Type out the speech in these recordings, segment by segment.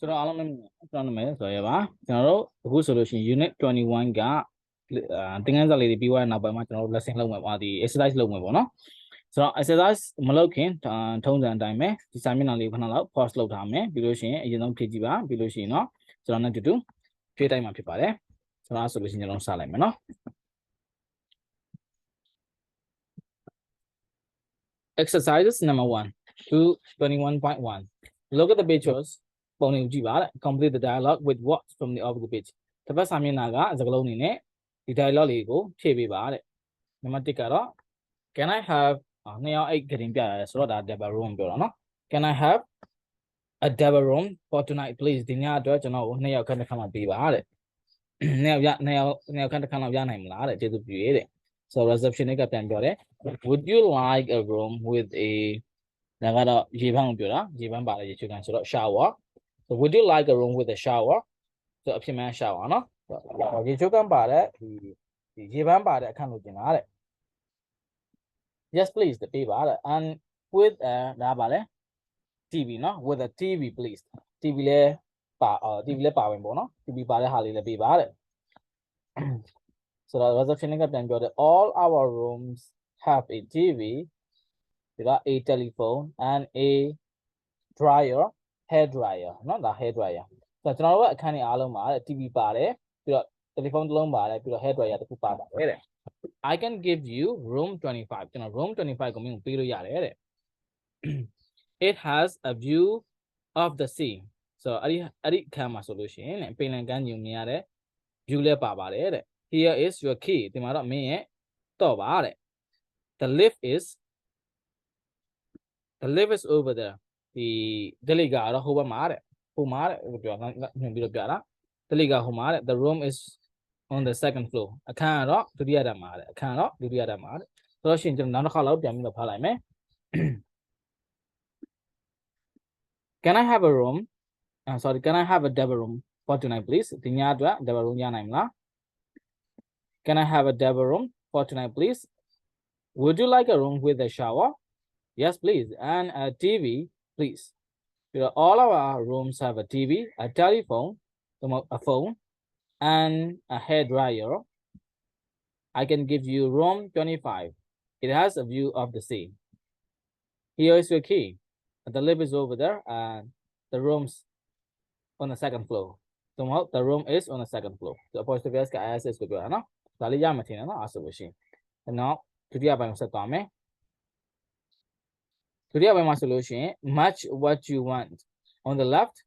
So all of them so yeah, who solution unit 21 ga things are lady PY now by my lesson low the exercise low no. So exercise malokin tones and time the seminar leave post low time below she you know PGBA below she no so I'm to do pay time up people so our solution you know salam no. Exercises number 1 to 21.1. Look at the pictures. Complete the dialogue with words from the of the page. The first time naga Zagalon in the dialogue ego, Chibi Bad. Namatikaro. Can I have now getting so that deba room? Can I have a deba room for tonight, please? Dinya Dutch and all nail can come up be bad. Nail can come up Yanam Lada to be so reception would you like a room with a shower? So would you like a room with a shower? So if you man shower, no? You took about it, yes, please, the people and with a TV, no? With a TV, please. TV le power bono, TV bale hali le be bale. So that was a feeling of all our rooms have a TV, a telephone, and a dryer, hair dryer, not the hair dryer. So it's not what kind of aloma, TV bale, telephone lomba, hair dryer, the pupa. I can give you room 25. Room 25 coming it has a view of the sea. So Ari Kama solution and Penangan you near Julia Babare. Here is your key. The lift is over there. The delegate Humare, the room is on the second floor. I cannot to the other mare. I cannot do the other mare. So she none of hello, Jamila Palame. Can I have a room? Sorry, can I have a double room for tonight, please? Tinyadra, double room Yanaimla. Can I have a double room for tonight, please? Would you like a room with a shower? Yes, please. And a TV, please. All of our rooms have a TV, a telephone, a phone, and a hair dryer. I can give you room 25. It has a view of the sea. Here is your key. The lift is over there, and the room's on the second floor. So the room is on the second floor. The apostrophe S is good. No, and now today I am Today I am solution. Match what you want on the left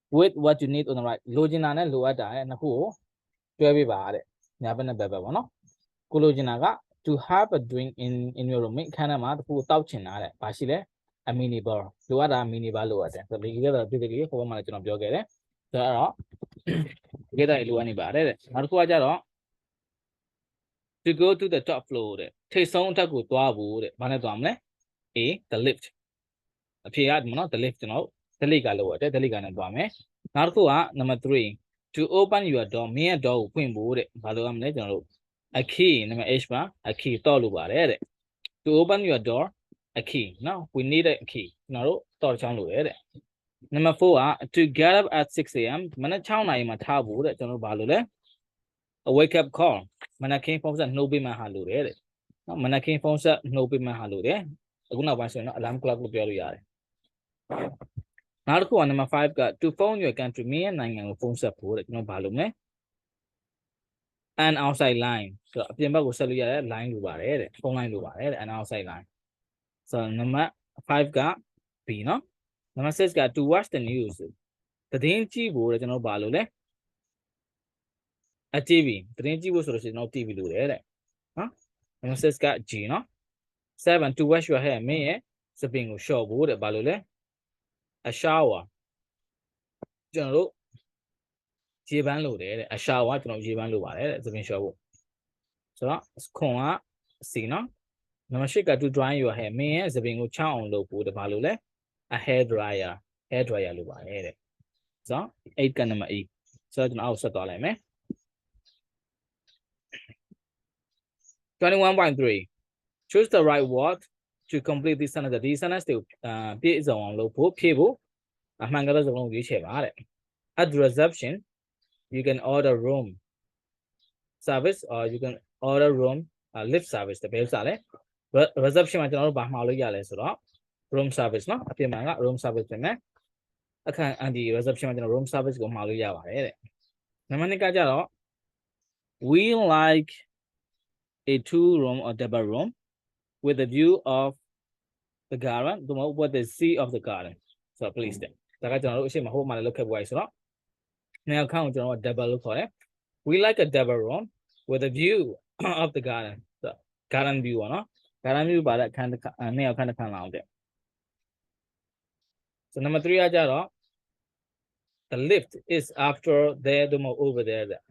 with what you need on the right. Logina and lower die and who to everybody. Nabana beba no. Kulojinaga to have a drink in your room. Can I who touching at Pashile a mini bar. Lower a mini bar lower. So we get a big for one of your get. There are get a Luani bar. To go to the top floor. Take some taco to our wood. Manadamle. A the lift. Appeared not the lift, the legal lower, the legal and dome. Narcoa number 3. To open your door, mere door, queen board, Badam legend. A key, number Hba, a key toluba. To open your door, a key. Now we need a key. No, torchan. Number 4. To get up at 6 a.m. Manachana in Matabu, General Balule. A wake up call. Manakin phones at no be mahalu. Manakin phones at no be mahalu. Alarm clock will be Narco number 5 got to phone your country me and 9 phone support no balume and outside line. So Pimba will sell you a line phone line and outside line. So number 5 got P no number 6 got to watch the news. The Dinchi would no balule a TV. The Dinchi was no TV do it. Number 6 got G no 7 to wash your hair me being show wood balule. A shower. General Jiban loaded a shower to know Jiban Luba, the show. So that's Kona Sina. Namashika to dry your hair, me as a bingo chow low put the balule, a hair dryer Luba. So 8 can number E. Certain outside dollar me 21.3. Choose the right word to complete this sentence. This sentence still be on low pool people. အမှန်ကတော့စကားလုံးရွေးချယ်ပါတဲ့ at the reception you can order room service or you can order room lift service တကယ်စားလဲ reception မှာကျွန်တော်တို့ဘာမှာလို့ရလဲဆိုတော့ room service เนาะအပြင်မှာက room service ပြင်မယ်အခန်းအဒီ reception မှာကျွန်တော် room service ကိုမှာလို့ရပါတယ်တဲ့နံပါတ် 2 ကကြတော့ we like a 2-room or double room with a view of the garden ဒီမှာ what the sea of the garden so please ဒါကကျွန်တော်တို့အရှိမဟိုမှာလည်းလောက်ခဲ့ပွားရဆိုတော့နေရာခန့်ကိုကျွန်တော်တို့ double လို့ခေါ်တယ် we like a double room with a view of the garden so garden view ပေါ့နော် garden view ပါတဲ့အခန်းနေရာခန့်တစ်ခန်းလောက်တဲ့ so number 3 ကကြတော့ the lift is after there ဒီမှာ over there တဲ့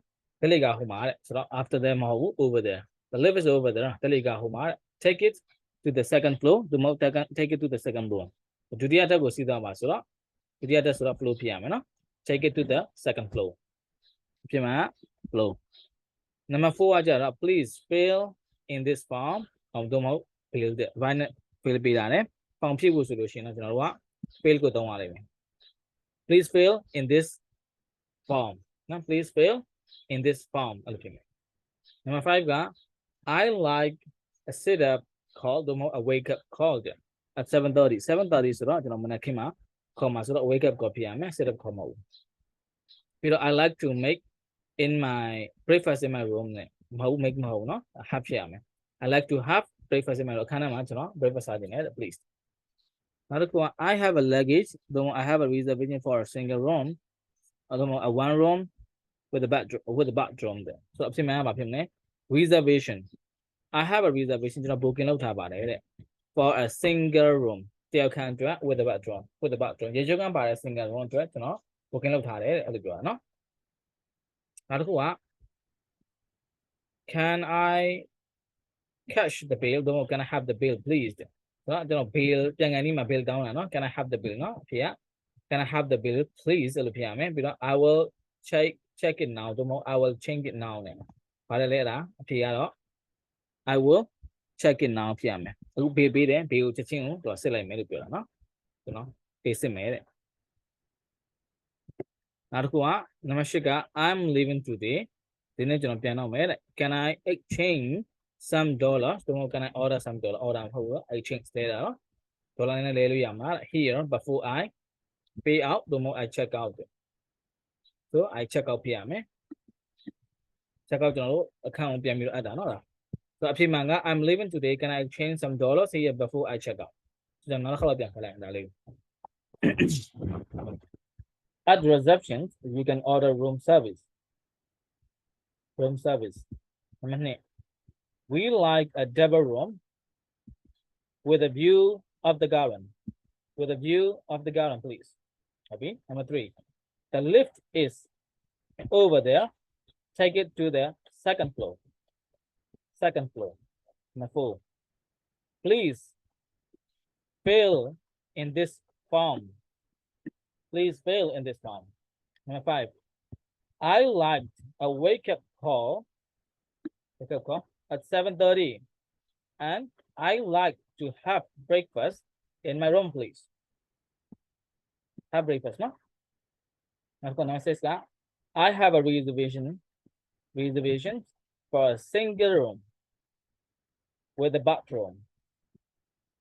တလိကဟိုမှာတဲ့ဆိုတော့ after there မဟုတ်ဘူး over there the lift is over there တလိကဟိုမှာတဲ့ take it to the second floor ဒီမှာ take it to the second floor ဒုတိယတက်ကိုစီးသွားပါဆိုတော့ဒုတိယတက်ဆိုတော့ floor ဖြစ်ရမယ်နော် take it to the second floor ဖြစ်မှာ floor number 4 ကကြတော့ please fill in this form အောင်တော့မဟုတ် fill တဲ့ right နဲ့ fill ပေးတာနဲ့ဖောင်ဖြည့်ဖို့ဆိုလို့ရှိရင်တော့ကျွန်တော်တို့က fill ကိုသုံးရလိမ့်မယ် please fill in this form နော် please fill in this form အဲ့လိုဖြစ်မယ် number 5 က I like a sit up call တော့မဟုတ် a wake up call တဲ့ at 7:30 ဆိုတော့ကျွန်တော်မနက်ခင်းမှာခေါ်မှာဆိုတော့ wake up call ဖြစ်ရမယ် sit up call မဟုတ်ဘူးပြီးတော့ I like to make in my breakfast in my room နဲ့မဟုတ် make မဟုတ်เนาะ have ဖြစ်ရမယ် I like to have breakfast in my room အခန်းထဲမှာကျွန်တော် breakfast စားခြင်းနဲ့ please နောက်တစ်ခုက I have a luggage တော့ I have a reservation for a single room တော့ a one room with a bathroom တဲ့ so အဖြစ်မှန်ကဘာဖြစ်မလဲ reservation I have a reservation ကျွန်တော် booking လုပ်ထားပါတယ်တဲ့ for a single room တယောက်ခန့်အတွက် with a bathroom ရေချိုးခန်းပါတဲ့ single room အတွက်ကျွန်တော် booking လုပ်ထားတယ်တဲ့အဲ့လိုပြောတာเนาะနောက်တစ်ခုက can I cash the bill တော့ can I have the bill please ဆိုတော့ကျွန်တော် bill ပြန်ကန်ဒီမှာ bill တောင်းတာเนาะ can I have the bill เนาะအဖေက can I have the bill please အဲ့လိုဖြစ်ရမယ်ပြီးတော့ I will check it now တော့ I will change it now နဲ့ဘာလဲလဲအဲ့ဒါအဖေကတော့ I will check it now ဖြစ်ရမယ်အခု bill ပေးတယ် bill ကိုချက်ချင်းကိုသူကစစ်လိုက်မယ်လို့ပြောတာเนาะကျွန်တော်ပေးစစ်မယ်တဲ့နောက်တစ်ခုက number 8 က I'm leaving today ဒီနေ့ကျွန်တော်ပြန်တော့မယ်တဲ့ can I exchange some dollars တော့ can I order some dollar order မဟုတ်ဘူး exchange လဲတာနော် dollar နဲ့လဲလို့ရမှာ here before I pay out တော့ I check out တဲ့ so I check out ပြရမယ် check out ကျွန်တော်တို့အခန်းကိုပြန်ပြီးတော့အပ်တာနော် so အဖြစ်မှန်က I'm leaving today can I exchange some dollars here before I check out ကျွန်တော်နောက်တစ်ခါလောက်ပြန်ခလိုက်ဒါလေး at the reception you can order room service number 2 we like a double room with a view of the garden please okay number 3 the lift is over there take it to the second floor number 4 please fill in this form number 5 I liked a wake-up call at 7:30 and I like to have breakfast in my room please have breakfast no number 6 I have a reservation for a single room with a bathroom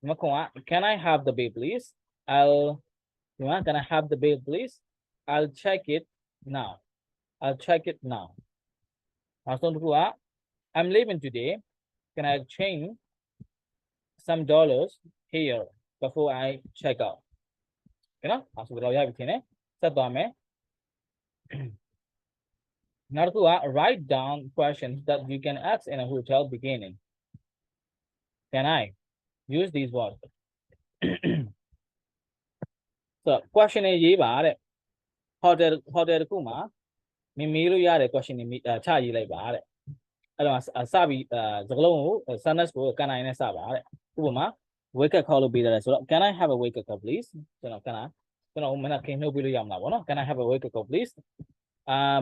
number 4 can I have the bill please can I have the bill please I'll check it now I'm leaving today can I exchange some dollars here before I check out နော်အဲ့ဆိုတော့ရပြီထင်တယ်ဆက်သွားမယ်နောက်တစ်ခုက write down questions that you can ask in a hotel beginning can I use these words so question ရေးပါတဲ့ hotel တစ်ခုမှာမေးလို့ရတဲ့ question တွေချရေးလိုက်ပါတဲ့အဲ့တော့စပြီးစကားလုံးကို sentence ကိုကန်နိုင်နဲ့စပါတဲ့ဥပမာ wake up call လို့ပေးတယ်ဆိုတော့ can I have a wake up call please ကျွန်တော်မနက်ခင်းနှုတ်ပြလို့ရမှာပေါ့နော် can I have a wake up call please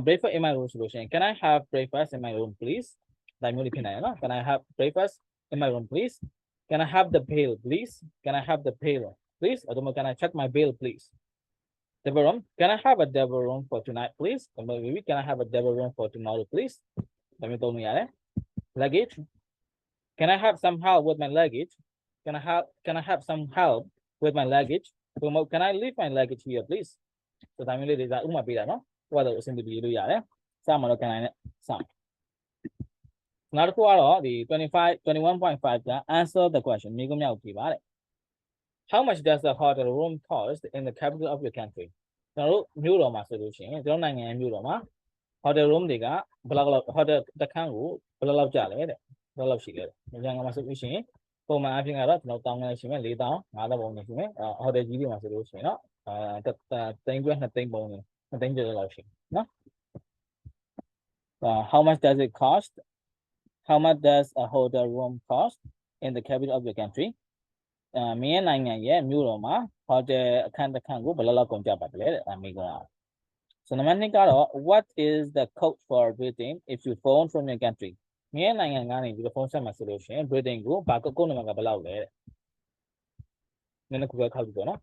breakfast in my room ဆိုလို့ရှိရင် can I have breakfast in my room please ဒါမျိုးလေးဖြစ်နိုင်ရနော် can I have breakfast in my room please can I have the bill please can I have the bill please အဲ့တော့ can I check my bill please double room. Can I have a double room for tonight, please? Maybe can I have a double room for tomorrow, please? Let me tell me luggage. Can I have some help with my luggage? Can I have some help with my luggage? Can I leave my luggage here, please? So time really is that no? What else in the video? Yeah, some can I some. Now the 21.5 answer the question. How much does the hotel room cost in the capital of your country? Now, Euro solution. Don't know Euro. Hotel room diga, hotel the kangu, below jale, below sugar. Young solution. For my having a lot, no tongue, lay down, other one, hotel GD solution. The thing with nothing bone, nothing to the lotion. No. How much does it cost? How much does a hotel room cost in the capital of your country? Me and I Euro ma, hotel can't go below conjapa. So what is the code for Britain if you phone from your country? Me and I the phone some solution, Britain go back a corner of below there. Then a cook out no,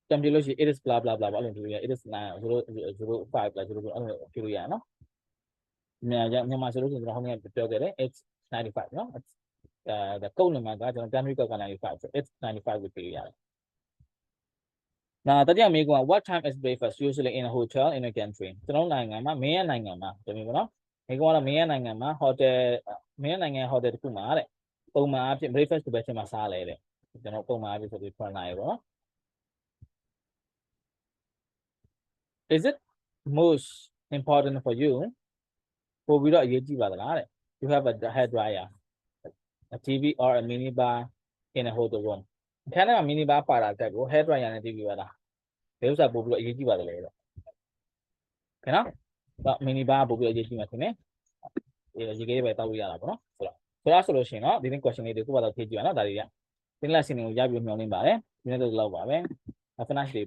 it is blah blah blah. It is 0.05 like 0 no. It's 95, no? It's the code number got 95, so it's 95 with the Now, what time is breakfast usually in a hotel in a country? So, me and hotel, hotel kumare. Breakfast to better masala. Is it most important for you? You have a hair dryer, a TV, or a mini bar in a hotel room. Can I have a mini bar para hair dryer and a TV? Those are both easy by the later. Can I? But mini bar book you gave it a wheel. So that's solution. Didn't question it about the Tijuana. Didn't listen to Yabu Million by it. You know the love of it. Have a nice day.